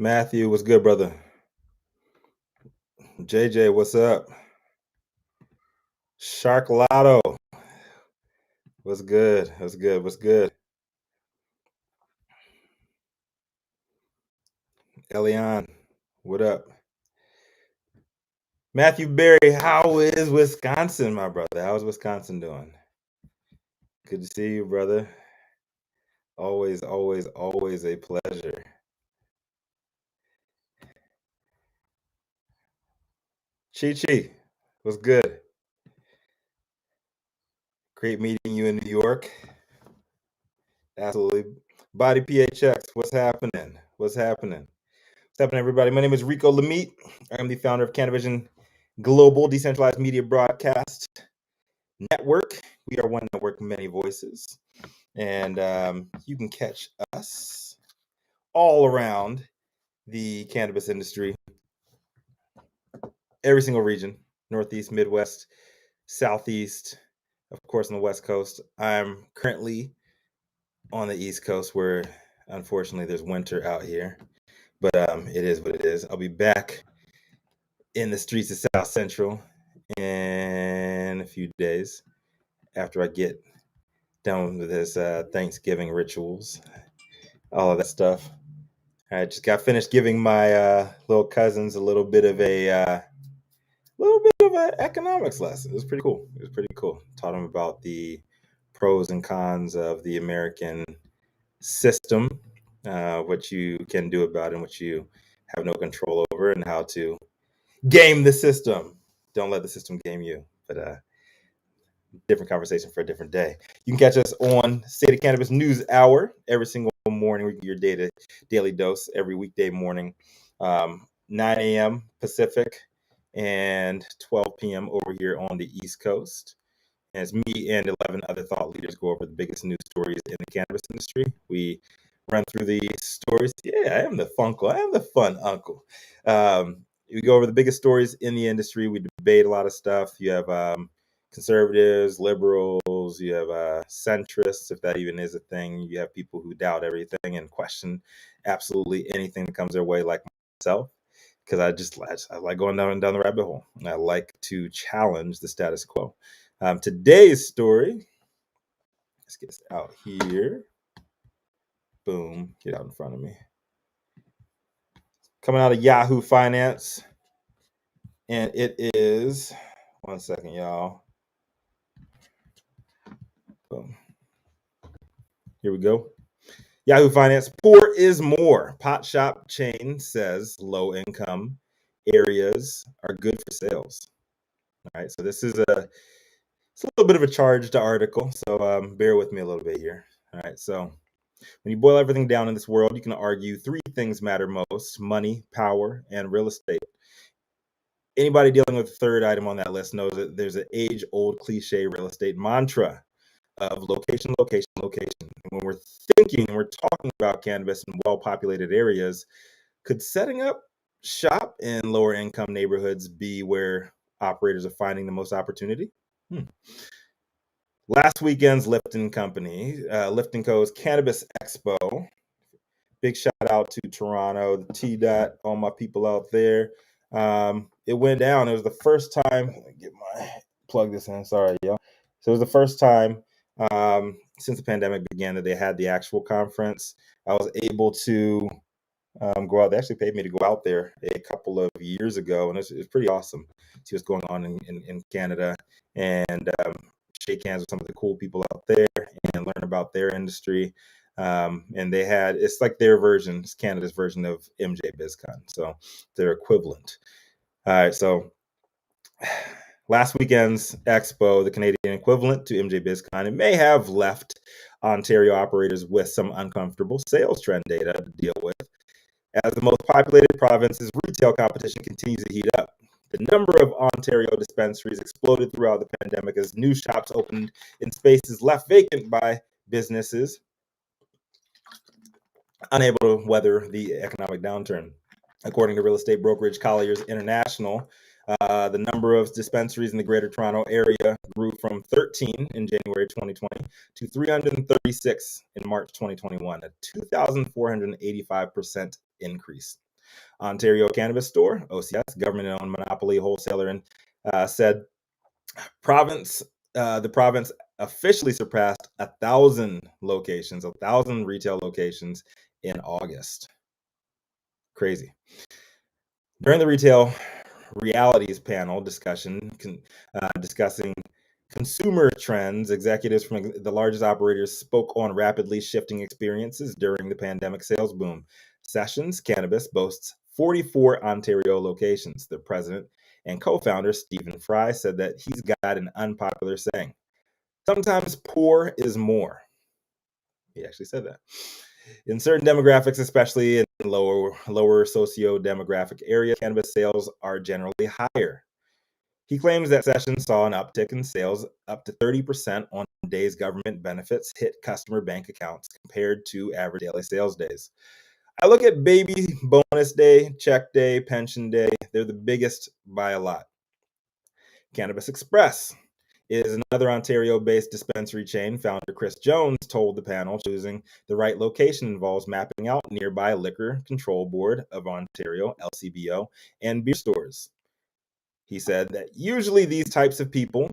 Matthew, what's good, brother? JJ, what's up? Shark Lotto, what's good? What's good? What's good? Elian, what up? Matthew Berry, how is Wisconsin, my brother? How's Wisconsin doing? Good to see you, brother. Always, always, always a pleasure. Chi Chi, what's good? Great meeting you in New York. Absolutely. Body PHX, what's happening? What's happening? What's happening, everybody? My name is Rico Lamite. I am the founder of Cannabis Global Decentralized Media Broadcast Network. We are one network, many voices. And you can catch us all around the cannabis industry, every single region, Northeast, Midwest, Southeast, of course, on the West Coast. I'm currently on the East Coast where, unfortunately, there's winter out here. But it is what it is. I'll be back in the streets of South Central in a few days after I get done with this Thanksgiving rituals, all of that stuff. I just got finished giving my little cousins a little bit of an economics lesson. It was pretty cool. It was pretty cool. Taught them about the pros and cons of the American system, what you can do about it, and what you have no control over, and how to game the system. Don't let the system game you. But different conversation for a different day. You can catch us on State of Cannabis News Hour every single morning. We get your daily dose every weekday morning, 9 a.m. Pacific and 12 p.m. over here on the East Coast. And it's me and 11 other thought leaders go over the biggest news stories in the cannabis industry. We run through the stories. Yeah, I am the funkle. I am the fun uncle. We go over the biggest stories in the industry. We debate a lot of stuff. You have conservatives, liberals, you have centrists, if that even is a thing. You have people who doubt everything and question absolutely anything that comes their way, like myself, because I like going down the rabbit hole. I like to challenge the status quo. Today's story, let's get this out here. Boom, get out in front of me. Coming out of Yahoo Finance, and it is, one second, y'all. Boom. Here we go. Yahoo Finance, poor is more. Pot shop chain says low income areas are good for sales. All right, so it's a little bit of a charged article, so bear with me a little bit here. All right, so when you boil everything down in this world, you can argue three things matter most: money, power, and real estate. Anybody dealing with the third item on that list knows that there's an age-old cliche real estate mantra of location, location, location. And when we're thinking and we're talking about cannabis in well-populated areas, could setting up shop in lower income neighborhoods be where operators are finding the most opportunity? Last weekend's Lifton Co.'s Cannabis Expo. Big shout out to Toronto, the T-Dot, all my people out there. It went down. It was the first time. Let me plug this in. Sorry, y'all. So it was the first time since the pandemic began that they had the actual conference. I was able to go out. They actually paid me to go out there a couple of years ago, and it's pretty awesome to see what's going on in Canada and shake hands with some of the cool people out there and learn about their industry. And it's like it's Canada's version of MJ BizCon, so their equivalent. All right, so last weekend's expo, the Canadian equivalent to MJ BizCon, it may have left Ontario operators with some uncomfortable sales trend data to deal with. As the most populated province's retail competition continues to heat up, the number of Ontario dispensaries exploded throughout the pandemic as new shops opened in spaces left vacant by businesses unable to weather the economic downturn. According to real estate brokerage Colliers International, the number of dispensaries in the Greater Toronto area grew from 13 in January 2020 to 336 in March 2021, a 2,485% increase. Ontario Cannabis Store, OCS, government-owned monopoly wholesaler, and said the province officially surpassed 1,000 retail locations in August. Crazy. During the retail realities panel discussion discussing consumer trends, executives from the largest operators spoke on rapidly shifting experiences during the pandemic sales boom. Sessions Cannabis boasts 44 Ontario locations. The president and co-founder, Stephen Fry, said that he's got an unpopular saying: sometimes poor is more. He actually said that. In certain demographics, especially in lower socio-demographic areas, cannabis sales are generally higher. He claims that Sessions saw an uptick in sales up to 30% on days government benefits hit customer bank accounts compared to average daily sales days. I look at baby bonus day, check day, pension day. They're the biggest by a lot. Cannabis Express is another Ontario-based dispensary chain. Founder Chris Jones told the panel choosing the right location involves mapping out nearby Liquor Control Board of Ontario, LCBO, and beer stores. He said that usually these types of people,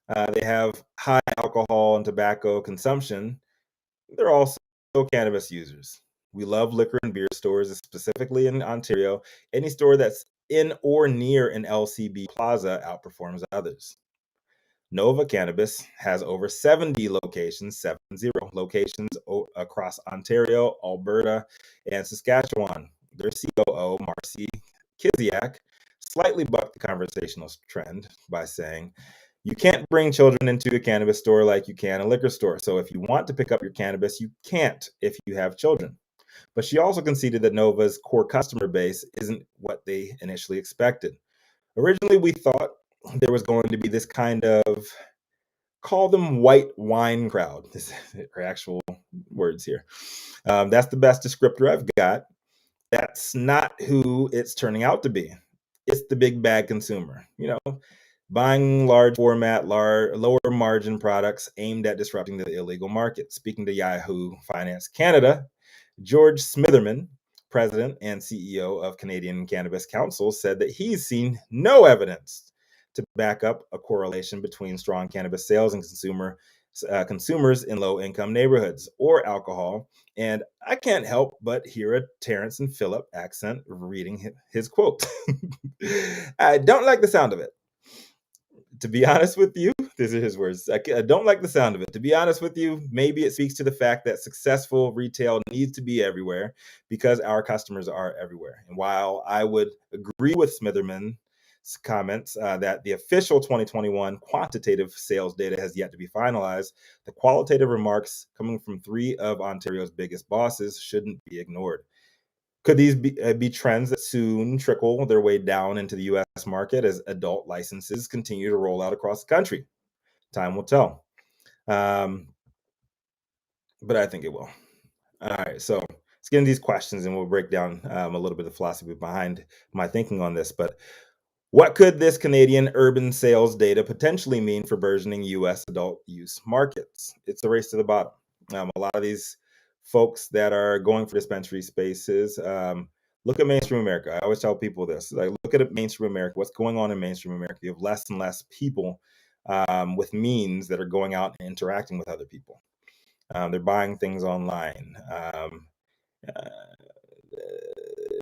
they have high alcohol and tobacco consumption. They're also cannabis users. We love liquor and beer stores, specifically in Ontario. Any store that's in or near an LCB plaza outperforms others. Nova Cannabis has over 70 locations, across Ontario, Alberta, and Saskatchewan. Their COO, Marcy Kiziak, slightly bucked the conversational trend by saying, you can't bring children into a cannabis store like you can a liquor store. So if you want to pick up your cannabis, you can't if you have children. But she also conceded that Nova's core customer base isn't what they initially expected. Originally, we thought there was going to be this kind of, call them white wine crowd. This are actual words here. That's the best descriptor I've got. That's not who it's turning out to be. It's the big bag consumer, buying large format, lower margin products aimed at disrupting the illegal market. Speaking to Yahoo Finance Canada, George Smitherman, president and CEO of Canadian Cannabis Council, said that he's seen no evidence to back up a correlation between strong cannabis sales and consumers in low-income neighborhoods or alcohol. And I can't help but hear a Terrence and Phillip accent reading his quote. I don't like the sound of it. To be honest with you, these are his words. I don't like the sound of it. To be honest with you, maybe it speaks to the fact that successful retail needs to be everywhere because our customers are everywhere. And while I would agree with Smitherman's comments that the official 2021 quantitative sales data has yet to be finalized, the qualitative remarks coming from three of Ontario's biggest bosses shouldn't be ignored. Could these be trends that soon trickle their way down into the U.S. market as adult licenses continue to roll out across the country? Time will tell. But I think it will. All right, so let's get into these questions and we'll break down a little bit of the philosophy behind my thinking on this. But what could this Canadian urban sales data potentially mean for burgeoning U.S. adult use markets? It's a race to the bottom. A lot of these folks that are going for dispensary spaces, look at mainstream America. I always tell people this: like, look at mainstream America. What's going on in mainstream America? You have less and less people with means that are going out and interacting with other people. They're buying things online.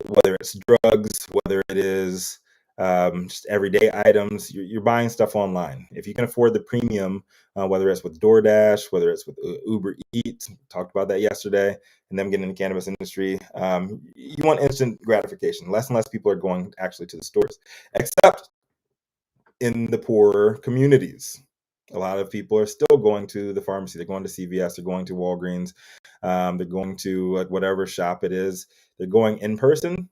Whether it's drugs, whether it is just everyday items, you're buying stuff online. If you can afford the premium, whether it's with DoorDash, whether it's with Uber Eats, talked about that yesterday, and them getting in the cannabis industry, you want instant gratification. Less and less people are going actually to the stores, except in the poorer communities. A lot of people are still going to the pharmacy. They're going to CVS. They're going to Walgreens. They're going to whatever shop it is. They're going in person.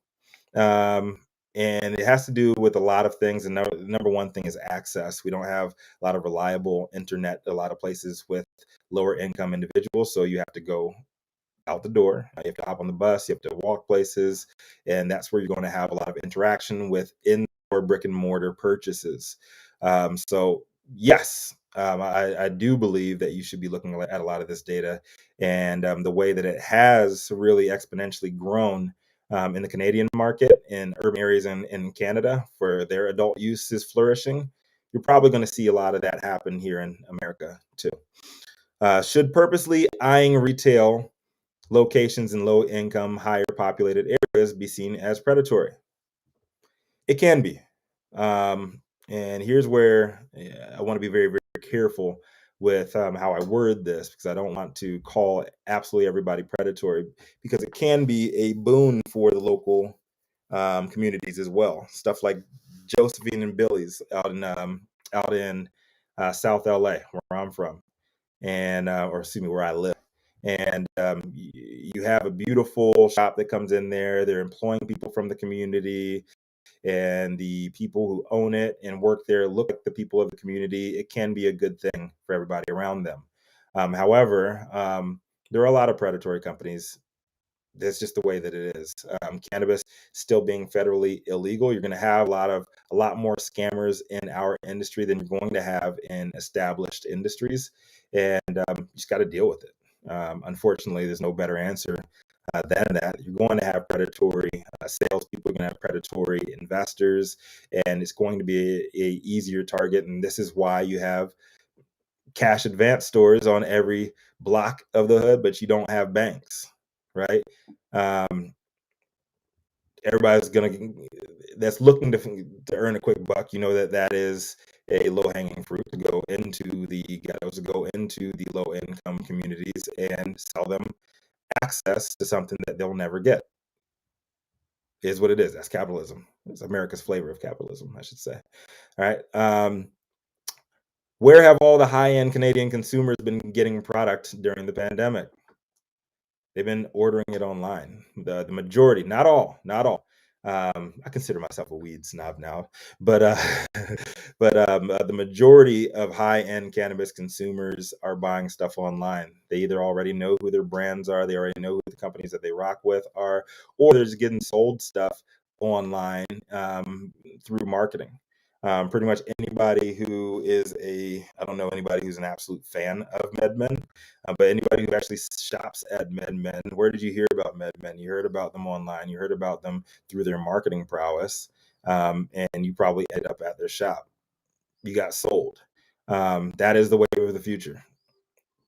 And it has to do with a lot of things. And number one thing is access. We don't have a lot of reliable internet, a lot of places with lower income individuals. So you have to go out the door. You have to hop on the bus. You have to walk places. And that's where you're going to have a lot of interaction with in-store brick and mortar purchases. So yes, I do believe that you should be looking at a lot of this data and the way that it has really exponentially grown in the Canadian market. in urban areas in Canada for their adult use is flourishing, you're probably going to see a lot of that happen here in America too. Should purposely eyeing retail locations in low income, higher populated areas be seen as predatory? It can be. And here's where I want to be very, very careful with how I word this, because I don't want to call absolutely everybody predatory, because it can be a boon for the local communities as well. Stuff like Josephine and Billy's out in South LA, where I'm from, and or excuse me, where I live. And you have a beautiful shop that comes in there. They're employing people from the community, and the people who own it and work there look like the people of the community. It can be a good thing for everybody around them. However, there are a lot of predatory companies. That's just the way that it is. Cannabis still being federally illegal, you're going to have a lot more scammers in our industry than you're going to have in established industries, and you just got to deal with it. Unfortunately, there's no better answer than that. You're going to have predatory salespeople, you're going to have predatory investors, and it's going to be a easier target. And this is why you have cash advance stores on every block of the hood, but you don't have banks, right? Um, Everybody's that's looking to earn a quick buck. You know that is a low hanging fruit to go into the ghettos, to go into the low income communities and sell them access to something that they'll never get. Is what it is. That's capitalism. It's America's flavor of capitalism, I should say. All right. Where have all the high end Canadian consumers been getting product during the pandemic? They've been ordering it online. The majority, not all, not all. I consider myself a weed snob now, but the majority of high-end cannabis consumers are buying stuff online. They either already know who their brands are, they already know who the companies that they rock with are, or they're just getting sold stuff online through marketing. Pretty much anybody who I don't know anybody who's an absolute fan of MedMen, but anybody who actually shops at MedMen, where did you hear about MedMen? You heard about them online. You heard about them through their marketing prowess, and you probably ended up at their shop. You got sold. That is the wave of the future.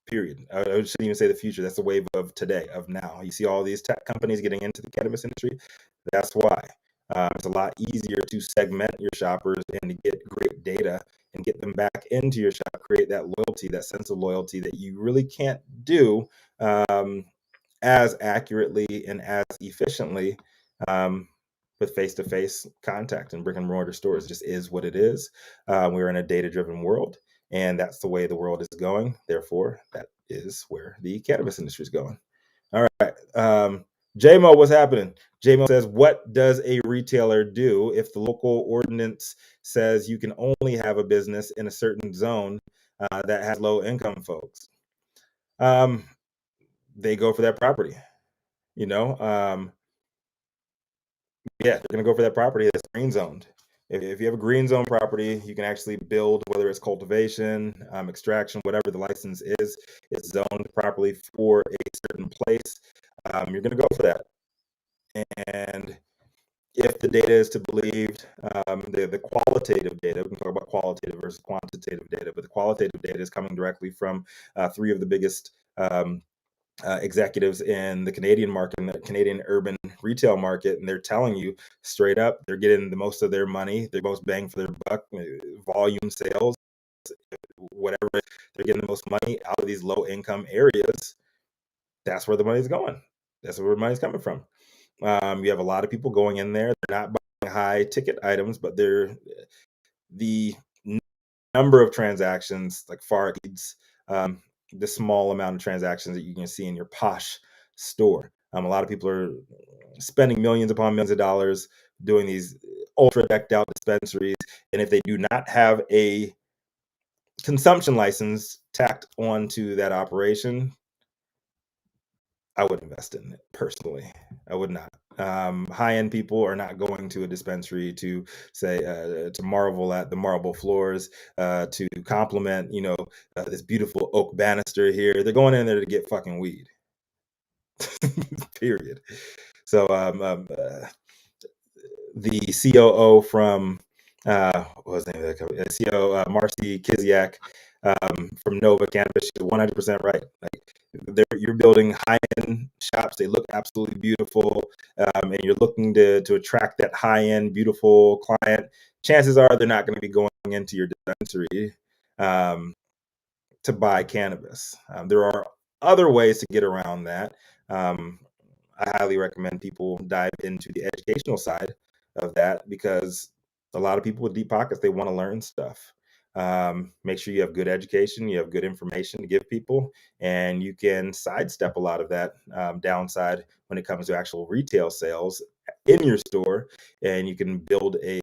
Period. I shouldn't even say the future. That's the wave of today, of now. You see all these tech companies getting into the cannabis industry. That's why. It's a lot easier to segment your shoppers and to get great data and get them back into your shop, create that loyalty, that sense of loyalty that you really can't do as accurately and as efficiently with face-to-face contact and brick and mortar stores. It just is what it is. We're in a data-driven world, and that's the way the world is going. Therefore, that is where the cannabis industry is going. All right. JMO, what's happening? JMO says, what does a retailer do if the local ordinance says you can only have a business in a certain zone that has low income folks? They go for that property. You know, yeah, they're going to go for that property that's green zoned. If you have a green zone property, you can actually build, whether it's cultivation, extraction, whatever the license is, it's zoned properly for a certain place. You're going to go for that. And if the data is to believe the qualitative data, we can talk about qualitative versus quantitative data, but the qualitative data is coming directly from three of the biggest executives in the Canadian market, in the Canadian urban retail market, and they're telling you straight up they're getting the most of their money, the most bang for their buck, volume sales, whatever. They're getting the most money out of these low income areas. That's where the money's going. That's where the money's coming from. You have a lot of people going in there. They're not buying high ticket items, but the number of transactions like far exceeds the small amount of transactions that you can see in your posh store. A lot of people are spending millions upon millions of dollars doing these ultra decked out dispensaries, and if they do not have a consumption license tacked onto that operation, I would invest in it personally. I would not. High-end people are not going to a dispensary to say to marvel at the marble floors, to compliment, this beautiful oak banister here. They're going in there to get fucking weed. Period. So the COO from what was the name of that company? COO Marcy Kiziak from Nova Cannabis. She's 100% right. Like you're building high-end shops. They look absolutely beautiful, and you're looking to attract that high-end, beautiful client. Chances are they're not going to be going into your dispensary um, to buy cannabis. There are other ways to get around that. Um, I highly recommend people dive into the educational side of that because a lot of people with deep pockets, they want to learn stuff. Make sure you have good education, you have good information to give people, and you can sidestep a lot of that downside when it comes to actual retail sales in your store, and you can build a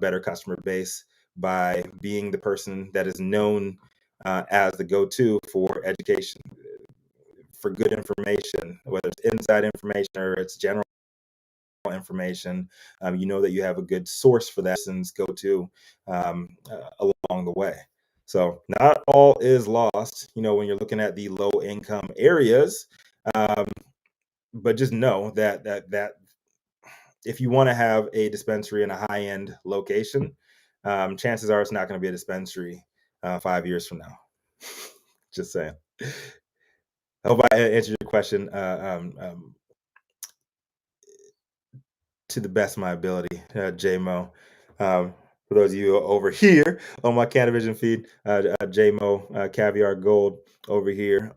better customer base by being the person that is known as the go-to for education, for good information, whether it's inside information or it's general information. You know that you have a good source for that and go to along the way. So not all is lost, when you're looking at the low income areas. Um, but just know that if you want to have a dispensary in a high end location, chances are it's not going to be a dispensary 5 years from now. Just saying. I hope I answered your question to the best of my ability, JMO. For those of you over here on my Cannavision feed, JMO Caviar Gold over here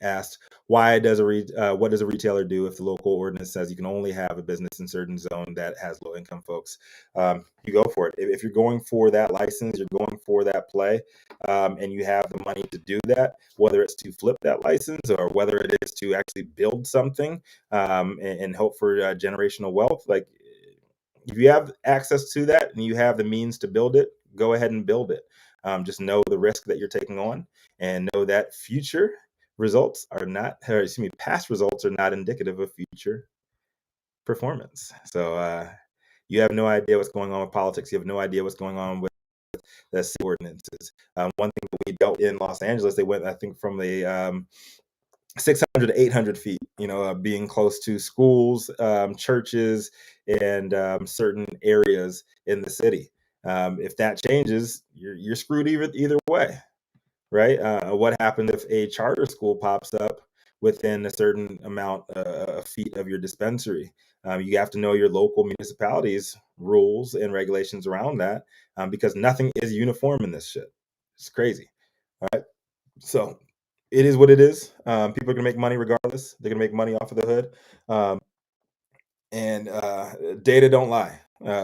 asked, what does a retailer do if the local ordinance says you can only have a business in certain zone that has low income folks? You go for it. If you're going for that license, you're going for that play, and you have the money to do that, whether it's to flip that license or whether it is to actually build something and hope for generational wealth. Like if you have access to that and you have the means to build it, go ahead and build it. Just know the risk that you're taking on, and know that future results are not, or excuse me, past results are not indicative of future performance. So you have no idea what's going on with politics. You have no idea what's going on with the city ordinances. One thing that we dealt in Los Angeles, they went, I think, from the 600 to 800 feet, being close to schools, churches, and certain areas in the city. If that changes, you're screwed either way, right? What happens if a charter school pops up within a certain amount of feet of your dispensary? You have to know your local municipalities' rules and regulations around that, because nothing is uniform in this shit. It's crazy. All right. So it is what it is. People are gonna make money regardless. They're gonna make money off of the hood, and data don't lie.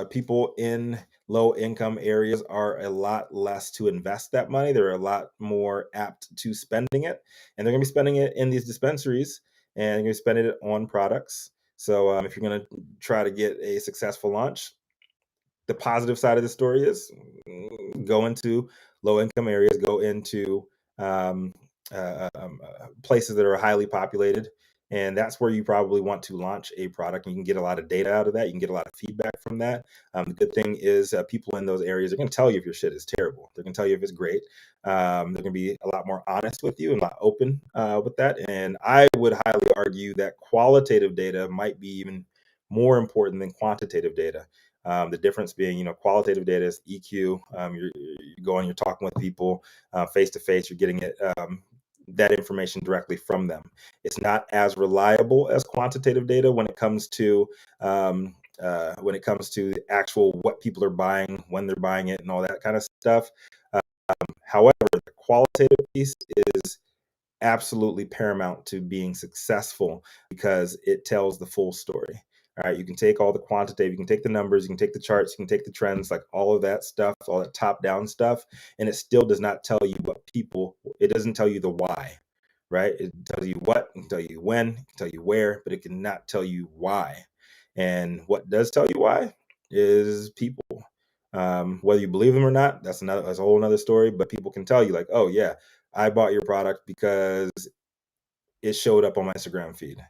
People in low income areas are a lot less to invest that money. They're a lot more apt to spending it, and they're gonna be spending it in these dispensaries, and they're gonna be spending it on products. So if you're gonna try to get a successful launch, the positive side of the story is go into low income areas, go into um, places that are highly populated. And that's where you probably want to launch a product. And you can get a lot of data out of that. You can get a lot of feedback from that. The good thing is people in those areas are going to tell you if your shit is terrible. They're going to tell you if it's great. They're going to be a lot more honest with you and a lot open with that. And I would highly argue that qualitative data might be even more important than quantitative data. The difference being, qualitative data is EQ. You're going, you're talking with people face to face. You're getting that information directly from them. It's not as reliable as quantitative data when it comes to the actual what people are buying, when they're buying it, and all that kind of stuff. However, the qualitative piece is absolutely paramount to being successful because it tells the full story. All right, you can take all the quantitative, you can take the numbers, you can take the charts, you can take the trends, like all of that stuff, all that top down stuff, and it still does not tell you it doesn't tell you the why, right? It tells you what, it can tell you when, it can tell you where, but it cannot tell you why. And what does tell you why is people. Whether you believe them or not, that's a whole another story, but people can tell you like, oh yeah, I bought your product because it showed up on my Instagram feed.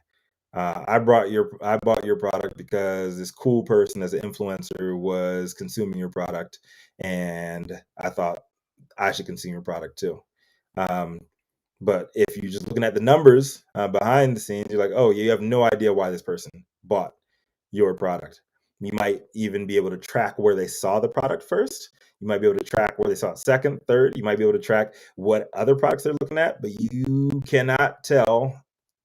I bought your product because this cool person as an influencer was consuming your product, and I thought I should consume your product too. Um, but if you're just looking at the numbers behind the scenes, you're like, oh, you have no idea why this person bought your product. You might even be able to track where they saw the product first. You might be able to track where they saw it second, third. You might be able to track what other products they're looking at, but you cannot tell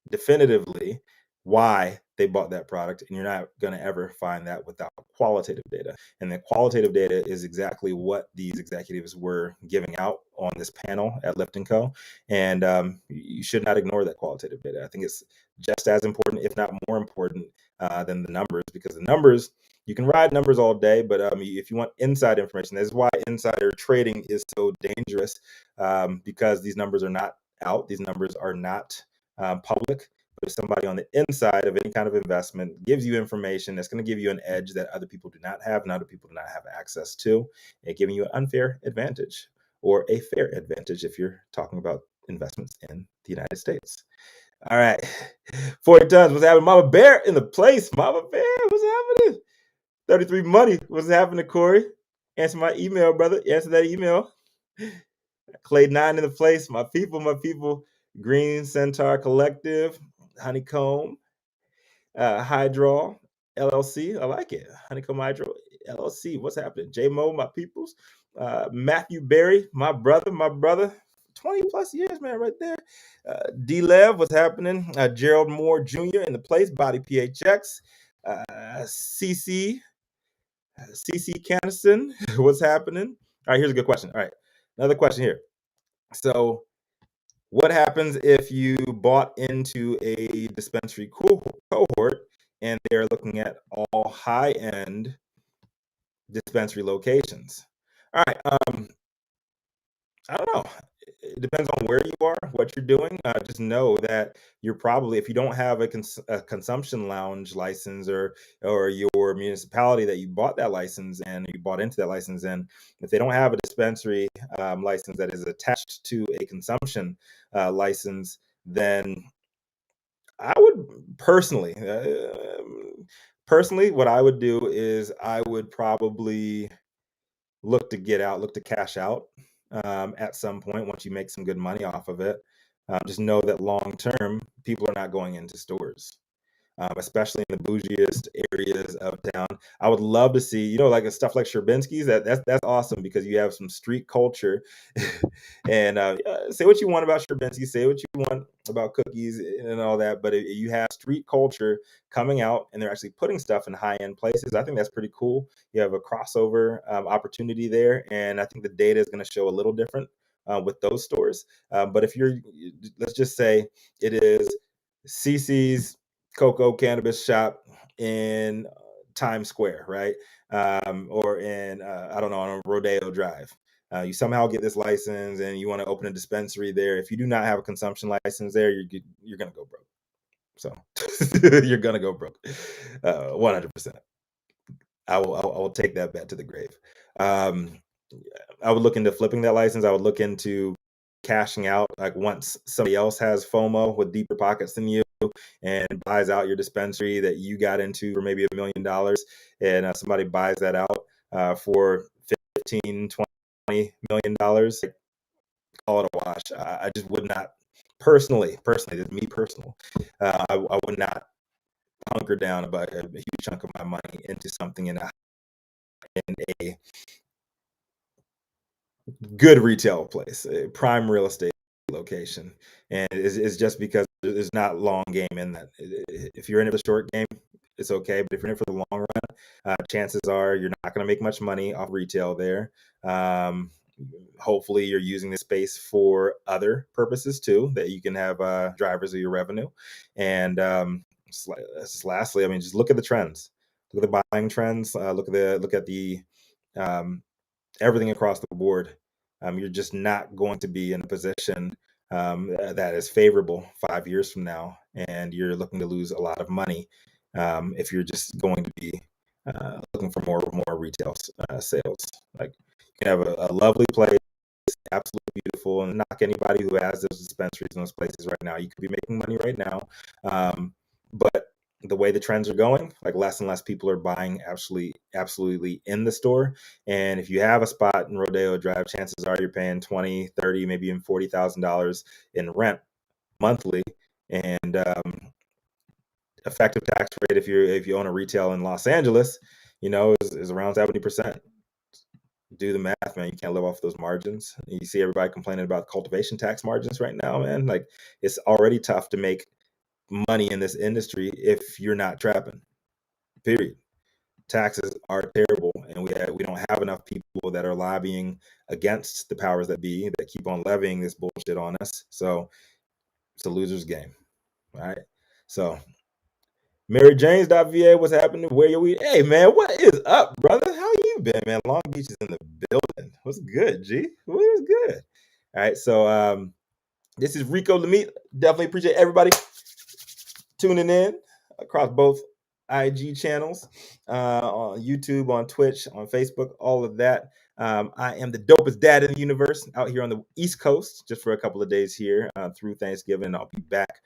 definitively why they bought that product, and you're not going to ever find that without qualitative data. And the qualitative data is exactly what these executives were giving out on this panel at Lift and Co. And you should not ignore that qualitative data. I think it's just as important, if not more important, than the numbers, because the numbers, you can ride numbers all day, but if you want inside information, this is why insider trading is so dangerous, because these numbers are not out. These numbers are not public. But if somebody on the inside of any kind of investment gives you information that's going to give you an edge that other people do not have and other people do not have access to, and giving you an unfair advantage or a fair advantage if you're talking about investments in the United States. All right. 40 tons. What's happening? Mama Bear in the place. Mama Bear. What's happening? 33 money. What's happening, Corey? Answer my email, brother. Answer that email. Clay 9 in the place. My people, my people. Green Centaur Collective. Honeycomb. Hydro LLC. I like it. Honeycomb Hydro LLC. What's happening? J Mo, my peoples. Matthew Berry, my brother. 20 plus years, man, right there. D Lev, what's happening? Gerald Moore Jr. in the place. Body PHX. CC Canison, what's happening? All right, here's a good question. All right, another question here. So, what happens if you bought into a dispensary cohort and they're looking at all high-end dispensary locations? All right, I don't know. It depends on where you are, what you're doing. Just know that you're probably, if you don't have a consumption lounge license, or your municipality that you bought that license and you bought into that license in, if they don't have a dispensary license that is attached to a consumption license, then I would personally, what I would do is I would probably look to cash out at some point once you make some good money off of it. Just know that long term, people are not going into stores, especially in the bougiest areas of town. I would love to see, like stuff like Sherbinsky's. That's awesome because you have some street culture. And say what you want about Sherbinsky, say what you want about cookies and all that, but if you have street culture coming out and they're actually putting stuff in high end places, I think that's pretty cool. You have a crossover opportunity there, and I think the data is going to show a little different with those stores. But if let's just say it is CC's Coco Cannabis shop in Times Square, right? Or in, I don't know, on Rodeo Drive. You somehow get this license and you want to open a dispensary there. If you do not have a consumption license there, you're going to go broke. So you're going to go broke. 100%. I will take that bet to the grave. I would look into flipping that license. I would look into cashing out, like once somebody else has FOMO with deeper pockets than you and buys out your dispensary that you got into for maybe $1 million, and somebody buys that out for 15, 20 $million, call it a wash. I just would not personally, this is me personal. I would not hunker down about a huge chunk of my money into something in a good retail place, a prime real estate location. And it's just because there's not long game in that. If you're in it for the short game, it's okay. But if you're in it for the long run, chances are you're not going to make much money off retail there. Hopefully you're using the space for other purposes too, that you can have drivers of your revenue. And just lastly, I mean, just look at the trends. Look at the buying trends. Look at the everything across the board. You're just not going to be in a position that is favorable 5 years from now, and you're looking to lose a lot of money if you're just going to be looking for more retail sales. Like, you can have a lovely place, absolutely beautiful, and knock anybody who has those dispensaries in those places right now. You could be making money right now, but the way the trends are going, like less and less people are buying absolutely in the store. And if you have a spot in Rodeo Drive, chances are you're paying 20, 30, maybe even $40,000 in rent monthly. And effective tax rate, if you own a retail in Los Angeles, is around 70%. Do the math, man. You can't live off those margins. You see everybody complaining about cultivation tax margins right now, man. Like, it's already tough to make money in this industry if you're not trapping. Period. Taxes are terrible, and we don't have enough people that are lobbying against the powers that be that keep on levying this bullshit on us. So it's a loser's game. All right. So MaryJanes.va, what's happening? Where you we? Hey man, what is up, brother? How you been, man? Long Beach is in the building. What's good, G? What is good? All right, so this is Rico Lemite. Definitely appreciate everybody tuning in across both IG channels, on YouTube, on Twitch, on Facebook, all of that. I am the dopest dad in the universe out here on the East Coast, just for a couple of days here through Thanksgiving. I'll be back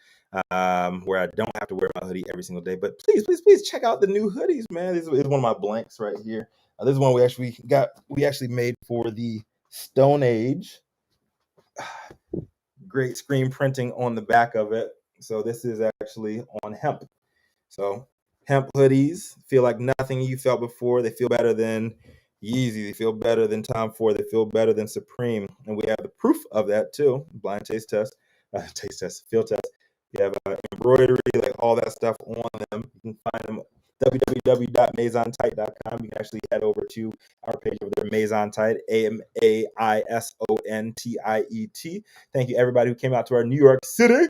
where I don't have to wear my hoodie every single day. But please, please, please check out the new hoodies, man. This is one of my blanks right here. This is one we actually made for the Stone Age. Great screen printing on the back of it. So this is actually on hemp. So hemp hoodies feel like nothing you felt before. They feel better than Yeezy. They feel better than Tom Ford. They feel better than Supreme. And we have the proof of that too. Blind taste test, field test. You have embroidery, like all that stuff on them. You can find them www.maisontight.com. You can actually head over to our page over there, Maisontight, AMAISONTIET. Thank you everybody who came out to our New York City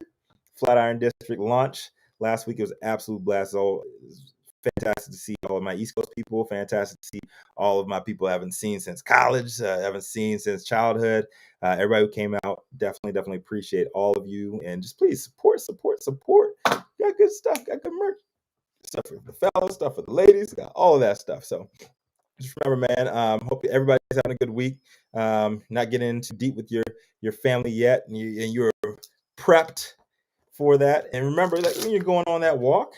Flatiron District launch last week. It was an absolute blast. So it was fantastic to see all of my East Coast people. Fantastic to see all of my people I haven't seen since college, haven't seen since childhood. Everybody who came out, definitely appreciate all of you. And just please support. Got good stuff, got good merch. Stuff for the fellas, stuff for the ladies, got all of that stuff. So just remember, man, hope everybody's having a good week. Not getting into deep with your family yet, and you're prepped for that. And remember that when you're going on that walk,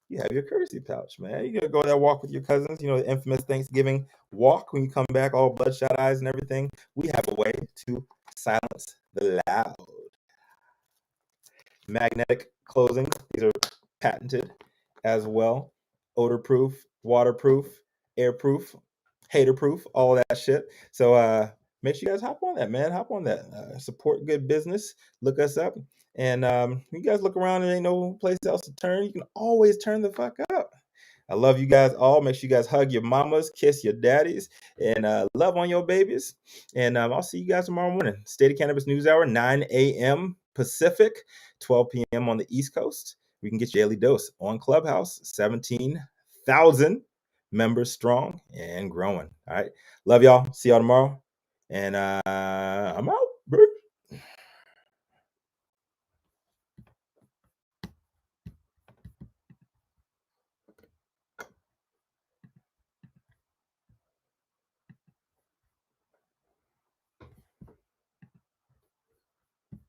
you have your courtesy pouch, man. You're gonna go on that walk with your cousins, the infamous Thanksgiving walk. When you come back all bloodshot eyes and everything, we have a way to silence the loud. Magnetic closing. These are patented as well. Odor-proof, waterproof, airproof, hater-proof, all that shit. So make sure you guys hop on that, man. Hop on that. Support good business. Look us up. And you guys look around and ain't no place else to turn. You can always turn the fuck up. I love you guys all. Make sure you guys hug your mamas, kiss your daddies, and love on your babies. And I'll see you guys tomorrow morning. State of Cannabis NewsHour, 9 a.m. Pacific, 12 p.m. on the East Coast. We can get your daily dose on Clubhouse, 17,000 members strong and growing. All right. Love y'all. See y'all tomorrow. And I'm out.